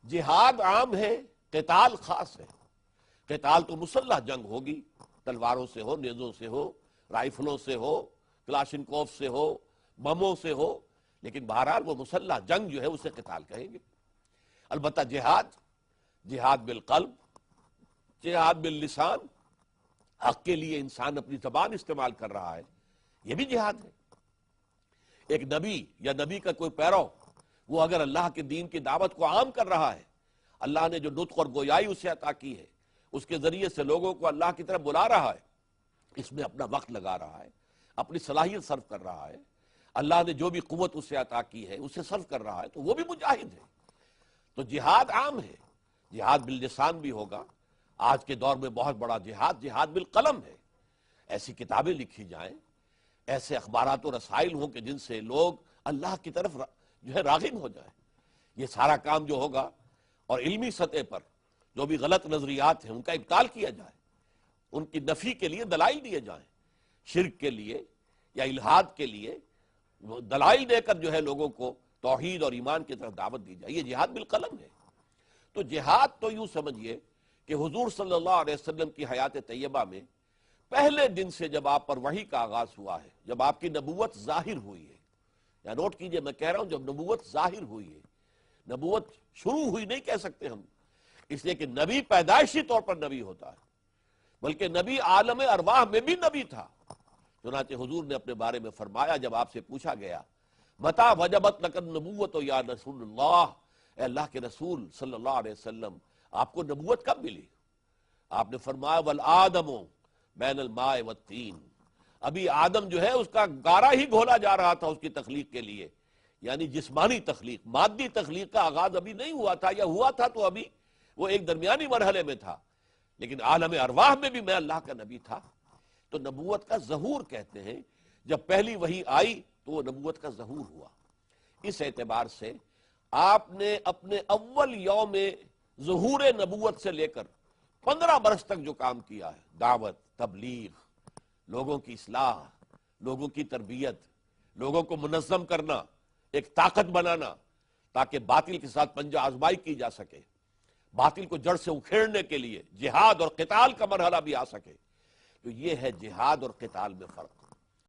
جہاد عام ہے، قتال خاص ہے۔ قتال تو مسلح جنگ ہوگی، تلواروں سے ہو، نیزوں سے ہو، رائفلوں سے ہو، کلاشنکوف سے ہو، بموں سے ہو، لیکن بہرحال وہ مسلح جنگ جو ہے اسے قتال کہیں گے۔ البتہ جہاد بالقلب، جہاد باللسان، حق کے لیے انسان اپنی زبان استعمال کر رہا ہے، یہ بھی جہاد ہے۔ ایک نبی یا نبی کا کوئی پیرو وہ اگر اللہ کے دین کی دعوت کو عام کر رہا ہے، اللہ نے جو نطق اور گویائی اسے عطا کی ہے، اس کے ذریعے سے لوگوں کو اللہ کی طرف بلا رہا ہے، اس میں اپنا وقت لگا رہا ہے، اپنی صلاحیت صرف کر رہا ہے، اللہ نے جو بھی قوت اسے عطا کی ہے اسے صرف کر رہا ہے، تو وہ بھی مجاہد ہے۔ تو جہاد عام ہے، جہاد باللسان بھی ہوگا۔ آج کے دور میں بہت بڑا جہاد بالقلم ہے۔ ایسی کتابیں لکھی جائیں، ایسے اخبارات و رسائل ہوں کہ جن سے لوگ اللہ کی طرف جو ہے راغب ہو جائیں۔ یہ سارا کام جو ہوگا، اور علمی سطح پر جو بھی غلط نظریات ہیں ان کا ابطال کیا جائے، ان کی نفی کے لیے دلائل دیے جائیں، شرک کے لیے یا الحاد کے لیے دلائل دے کر جو ہے لوگوں کو توحید اور ایمان کی طرف دعوت دی جائے، یہ جہاد بالقلم ہے۔ تو جہاد تو یوں سمجھیے کہ حضور صلی اللہ علیہ وسلم کی حیات طیبہ میں پہلے دن سے جب آپ پر وحی کا آغاز ہوا ہے، جب آپ کی نبوت ظاہر ہوئی ہے، یا نوٹ کیجئے میں کہہ رہا ہوں جب نبوت ظاہر ہوئی ہے، نبوت شروع ہوئی نہیں کہہ سکتے ہم، اس لیے کہ نبی پیدائشی طور پر نبی ہوتا ہے، بلکہ نبی عالم ارواح میں بھی نبی تھا۔ چنانچہ حضور نے اپنے بارے میں فرمایا، جب آپ سے پوچھا گیا متی وجبت لک النبوۃ یا رسول اللہ، اے اللہ کے رسول صلی اللہ علیہ وسلم آپ کو نبوت کب ملی؟ آپ نے فرمایا والآدم بین الماء والطین، ابھی آدم جو ہے اس کا گارا ہی گھولا جا رہا تھا اس کی تخلیق کے لیے، یعنی جسمانی تخلیق، مادی تخلیق کا آغاز ابھی نہیں ہوا تھا، یا ہوا تھا تو ابھی وہ ایک درمیانی مرحلے میں تھا، لیکن عالم ارواح میں بھی میں اللہ کا نبی تھا۔ تو نبوت کا ظہور کہتے ہیں، جب پہلی وحی آئی تو وہ نبوت کا ظہور ہوا۔ اس اعتبار سے آپ نے اپنے اول یوم ظہور نبوت سے لے کر 15 برس تک جو کام کیا ہے، دعوت، تبلیغ، لوگوں کی اصلاح، لوگوں کی تربیت، لوگوں کو منظم کرنا، ایک طاقت بنانا تاکہ باطل کے ساتھ پنجہ آزمائی کی جا سکے، باطل کو جڑ سے اکھیڑنے کے لیے جہاد اور قتال کا مرحلہ بھی آ سکے، تو یہ ہے جہاد اور قتال میں فرق۔